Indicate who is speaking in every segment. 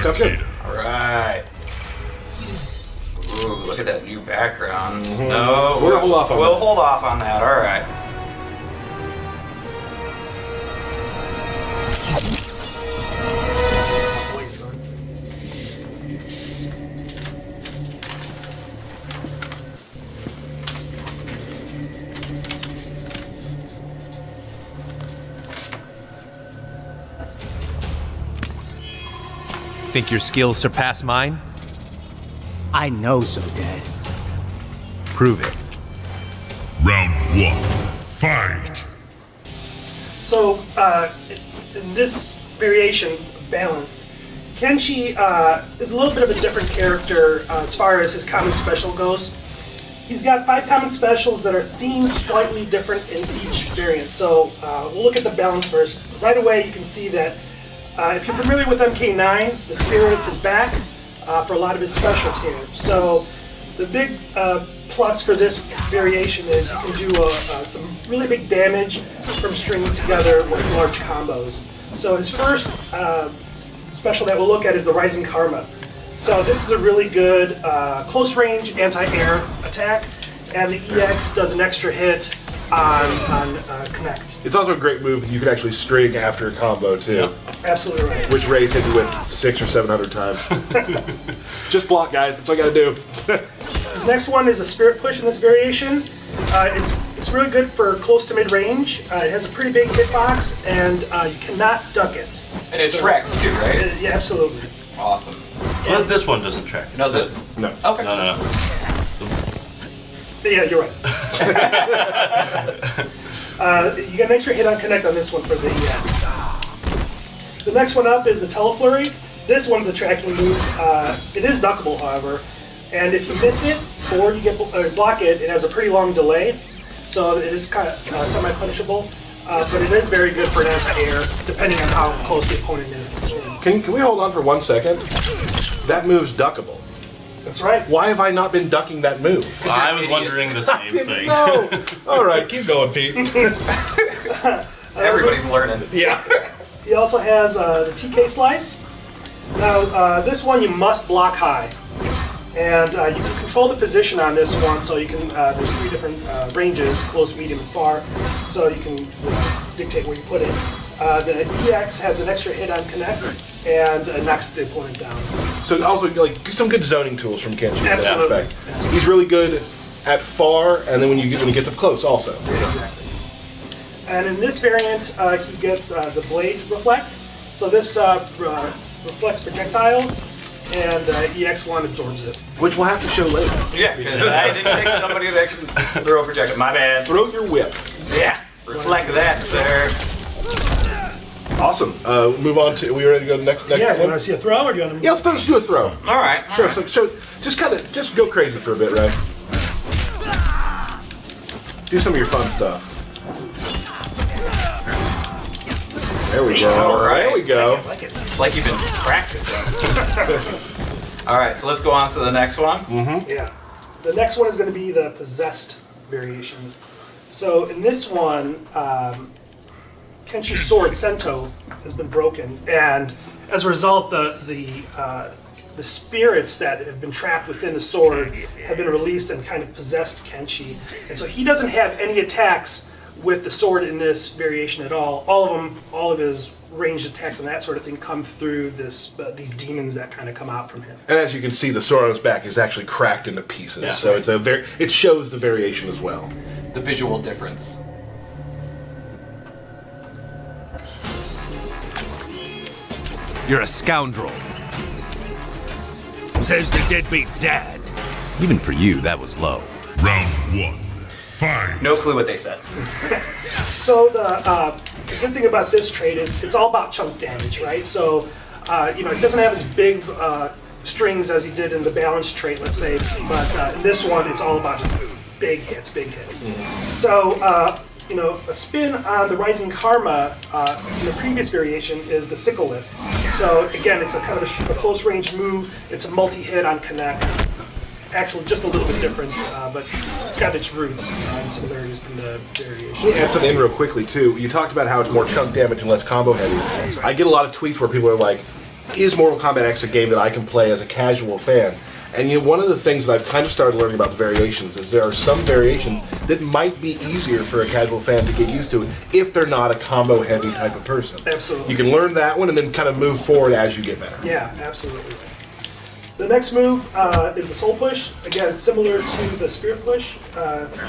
Speaker 1: Sounds good.
Speaker 2: Alright. Ooh, look at that new background.
Speaker 1: Mm-hmm.
Speaker 2: No,
Speaker 1: We'll hold off on
Speaker 2: we'll
Speaker 1: that.
Speaker 2: hold off on that, alright.
Speaker 3: Wait, son.
Speaker 4: Think your skills surpass mine?
Speaker 5: I know so, Dad.
Speaker 4: Prove it.
Speaker 6: Round 1. Fight!
Speaker 3: So, in this variation, Balanced, Kenshi is a little bit of a different character as far as his common special goes. He's got 5 common specials that are themed slightly different in each variant. So, we'll look at the balance first. Right away, you can see that if you're familiar with MK9, the Spirit is back for a lot of his specials here. So, the big plus for this variation is you can do some really big damage from stringing together with large combos. So his first special that we'll look at is the Rising Karma. So this is a really good close range anti-air attack, and the EX does an extra hit on Connect.
Speaker 1: It's also a great move. You can actually string after a combo too.
Speaker 2: Yep.
Speaker 3: Absolutely right.
Speaker 1: Which Ray's hit you with 600 or 700 times. Just block, guys. That's all I gotta do.
Speaker 3: This next one is a Spirit Push in this variation. It's really good for close to mid range. It has a pretty big hitbox, and you cannot duck it.
Speaker 2: And it tracks too, right?
Speaker 3: Yeah, absolutely.
Speaker 2: Awesome.
Speaker 7: Well, this one doesn't track.
Speaker 2: No,
Speaker 1: No.
Speaker 2: okay.
Speaker 7: No.
Speaker 3: Yeah, you're right. You got an extra hit on Connect on this one for the EX. The next one up is the Teleflurry. This one's a tracking move. It is duckable, however, and if you miss it or you get block it, it has a pretty long delay, so it is kind of semi-punishable. But it is very good for an anti-air, depending on how close the opponent is to the sword.
Speaker 1: Can we hold on for 1 second? That move's duckable.
Speaker 3: That's right.
Speaker 1: Why have I not been ducking that move?
Speaker 7: I was wondering the same thing.
Speaker 1: No. All right, keep going, Pete.
Speaker 2: Everybody's learning.
Speaker 1: Yeah.
Speaker 3: He also has the TK Slice. Now, this one you must block high. And you can control the position on this one, so you can, there's 3 different ranges, close, medium, and far, so you can dictate where you put it. The EX has an extra hit on Connect, and knocks the opponent down.
Speaker 1: So also, like, some good zoning tools from Kenshi. in that
Speaker 3: Absolutely.
Speaker 1: aspect. He's really good at far, and then when he gets up close, also.
Speaker 3: Exactly. And in this variant, he gets the Blade Reflect. So this reflects projectiles, and EX1 absorbs it.
Speaker 1: Which we'll have to show later.
Speaker 2: Yeah, because I didn't take somebody that can throw a projectile. My bad.
Speaker 1: Throw your whip.
Speaker 2: Yeah, reflect that, sir.
Speaker 1: Awesome. Move on to. We ready to go to the next
Speaker 3: Yeah, you
Speaker 1: one?
Speaker 3: want to see a throw, or do you want to?
Speaker 1: Yeah, let's do a throw.
Speaker 2: All right.
Speaker 1: Sure. So just go crazy for a bit, right? Do some of your fun stuff. There we go.
Speaker 2: All right.
Speaker 1: There we go.
Speaker 3: I like it.
Speaker 2: It's like you've been practicing. All right, so let's go on to the next one.
Speaker 3: Yeah. The next one is going to be the Possessed variation. So in this one, Kenshi's sword, Sento, has been broken, and as a result, the spirits that have been trapped within the sword have been released and kind of possessed Kenshi. And so he doesn't have any attacks with the sword in this variation at all. All of his ranged attacks and that sort of thing come through these demons that kind of come out from him.
Speaker 1: And as you can see, the sword on his back is actually cracked into pieces.
Speaker 7: Yeah.
Speaker 1: So it's it shows the variation as well.
Speaker 2: The visual difference.
Speaker 4: You're a scoundrel. Says the deadbeat dad. Even for you, that was low.
Speaker 6: Round 1. Fight!
Speaker 2: No clue what they said.
Speaker 3: So the good thing about this trait is it's all about chunk damage, right? So it doesn't have as big strings as he did in the balance trait, let's say, but in this one it's all about just big hits. So a spin on the Rising Karma in the previous variation is the Sickle Lift. So again, it's a kind of a close range move. It's a multi-hit on Connect. Actually, just a little bit different, but it's got its roots and similarities from the variation.
Speaker 1: Let me add something in real quickly too. You talked about how it's more chunk damage and less combo heavy. I get a lot of tweets where people are like, is Mortal Kombat X a game that I can play as a casual fan? And you know, one of the things that I've kind of started learning about the variations is there are some variations that might be easier for a casual fan to get used to if they're not a combo-heavy type of person.
Speaker 3: Absolutely.
Speaker 1: You can learn that one and then kind of move forward as you get better.
Speaker 3: Yeah, absolutely. The next move is the Soul Push. Again, similar to the Spirit Push.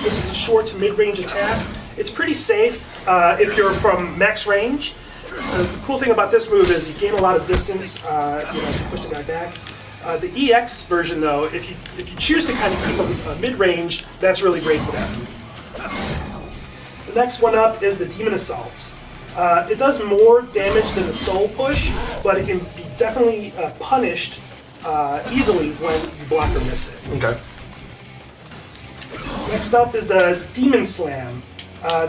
Speaker 3: This is a short to mid-range attack. It's pretty safe if you're from max range. The cool thing about this move is you gain a lot of distance, to push the guy back. The EX version, though, if you choose to kind of keep them mid-range, that's really great for that. The next one up is the Demon Assault. It does more damage than the Soul Push, but it can be definitely punished easily when you block or miss it.
Speaker 1: Okay.
Speaker 3: Next up is the Demon Slam.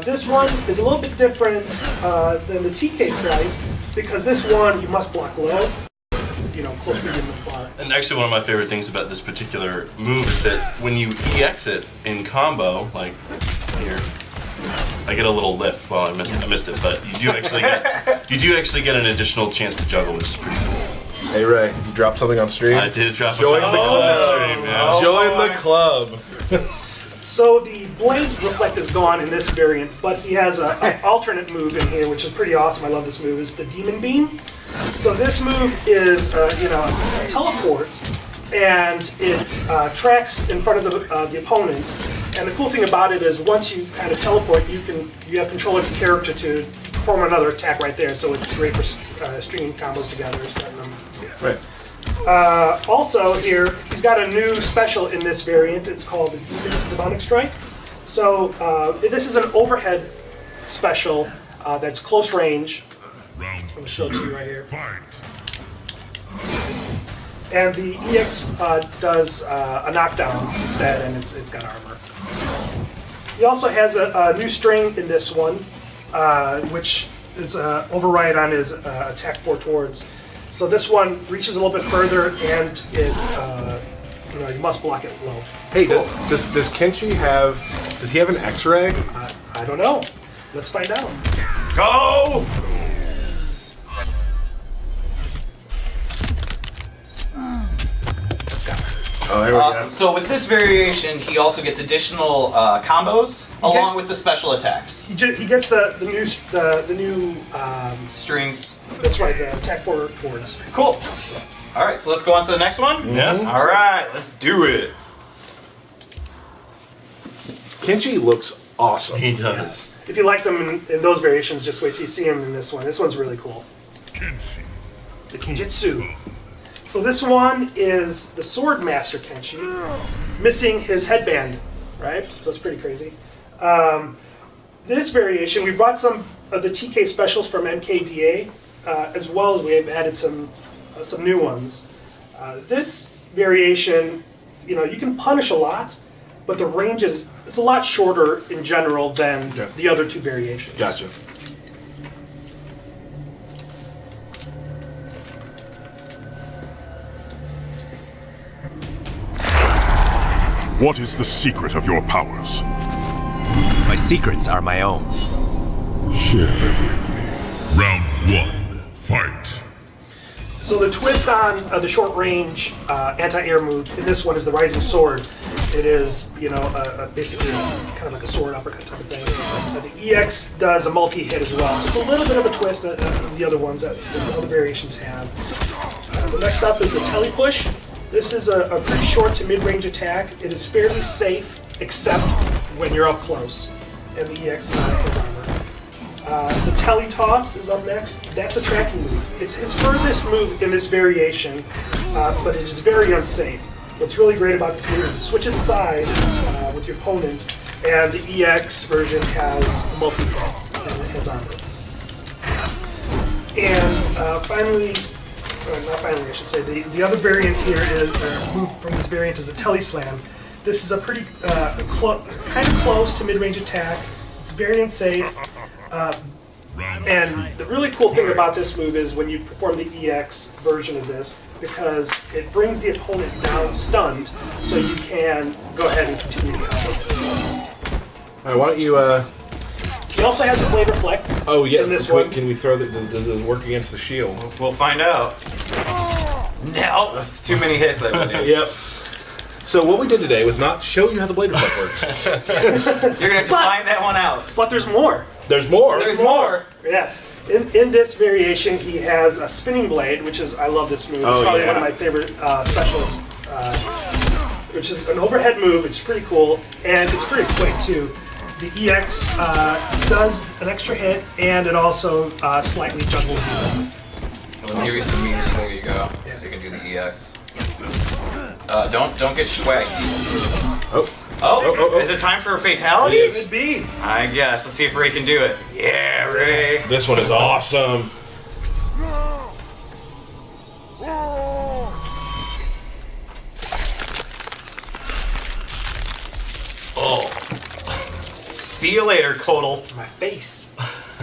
Speaker 3: This one is a little bit different than the TK Slice because this one you must block low, close, medium, and far.
Speaker 7: And actually, one of my favorite things about this particular move is that when you EX it in combo, like here, I get a little lift. Well, I missed it, but you do actually get an additional chance to juggle, which is pretty cool.
Speaker 1: Hey Ray, you dropped something on stream?
Speaker 7: I did drop
Speaker 1: Join
Speaker 7: a
Speaker 1: the
Speaker 7: comment on
Speaker 1: club.
Speaker 7: stream, yeah.
Speaker 1: Join the club.
Speaker 3: So the Blade Reflect is gone in this variant, but he has an alternate move in here, which is pretty awesome. I love this move. It's the Demon Beam. So this move is, a teleport, and it tracks in front of the opponent. And the cool thing about it is once you kind of teleport, you have control of the character to perform another attack right there. So it's great for stringing combos together, starting them.
Speaker 1: Right.
Speaker 3: Also here, he's got a new special in this variant. It's called the Demonic Strike. So this is an overhead special that's close range. I'm going to show it to you right here.
Speaker 6: Fight.
Speaker 3: And the EX does a knockdown instead, and it's got armor. He also has a new string in this one, which is override on his attack 4 towards. So this one reaches a little bit further, and it you must block it low.
Speaker 1: Hey, does Kenshi have an X-ray?
Speaker 3: I don't know. Let's find out.
Speaker 7: Go!
Speaker 1: Oh, there we
Speaker 2: Awesome.
Speaker 1: go.
Speaker 2: So with this variation, he also gets additional combos along with the special attacks.
Speaker 3: He gets the new
Speaker 2: Strings.
Speaker 3: that's right, the attack 4 towards.
Speaker 2: Cool. All right, so let's go on to the next one.
Speaker 7: Yeah.
Speaker 2: All right, let's do it.
Speaker 1: Kenshi looks awesome.
Speaker 7: He does.
Speaker 3: If you like them in those variations, just wait till you see him in this one. This one's really cool.
Speaker 6: Kenshi.
Speaker 3: The Kinjitsu. So this one is the Sword Master Kenshi, missing his headband, right? So it's pretty crazy. This variation, we brought some of the TK specials from MKDA, as well as we have added some new ones. This variation, you can punish a lot, but the range it's a lot shorter in general than the other two variations.
Speaker 1: Gotcha.
Speaker 6: What is the secret of your powers?
Speaker 4: My secrets are my own.
Speaker 6: Share them with me. Round 1, fight.
Speaker 3: So the twist on the short range anti-air move in this one is the Rising Sword. It is, basically kind of like a sword uppercut type of thing. The EX does a multi-hit as well. So it's a little bit of a twist of the other ones that the other variations have. The next up is the Tele Push. This is a pretty short to mid-range attack. It is fairly safe, except when you're up close. And the EX has armor. The Tele Toss is up next. That's a tracking move. It's his furthest move in this variation, but it is very unsafe. What's really great about this move is to switch it sides with your opponent, and the EX version has multi-hit and it has armor. And finally, not finally I should say, the other variant here is, move from this variant is a Tele Slam. This is a pretty kind of close to mid-range attack. It's very unsafe. And the really cool thing about this move is when you perform the EX version of this, because it brings the opponent down stunned, so you can go ahead and continue the combo.
Speaker 1: All right, why don't you?
Speaker 3: He also has the Blade Reflect.
Speaker 1: Oh yeah.
Speaker 3: In this one.
Speaker 1: Can we throw the work against the shield?
Speaker 2: We'll find out. No, it's too many hits, I believe.
Speaker 1: Yep. So what we did today was not show you how the blade reflect works.
Speaker 2: You're gonna have to find that one out.
Speaker 3: But there's more.
Speaker 1: There's more.
Speaker 2: There's more.
Speaker 3: Yes. In this variation, he has a spinning blade, which is, I love this move. It's
Speaker 1: Oh,
Speaker 3: probably
Speaker 1: yeah.
Speaker 3: one of my favorite specials, which is an overhead move. It's pretty cool, and it's pretty quick, too. The EX does an extra hit, and it also slightly juggles you.
Speaker 2: Let me give you some meter. There you go. So you can do the EX. Don't get swaggy.
Speaker 1: Oh.
Speaker 2: Is it time for a fatality?
Speaker 1: It is.
Speaker 3: Could be.
Speaker 2: I guess. Let's see if Ray can do it. Yeah, Ray.
Speaker 1: This one is awesome.
Speaker 2: Oh. See you later, Kodal.
Speaker 3: My face.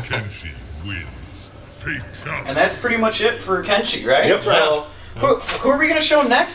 Speaker 6: Kenshi wins. Fatality.
Speaker 2: And that's pretty much it for Kenshi, right?
Speaker 1: Yep.
Speaker 2: So, who are we going to show next?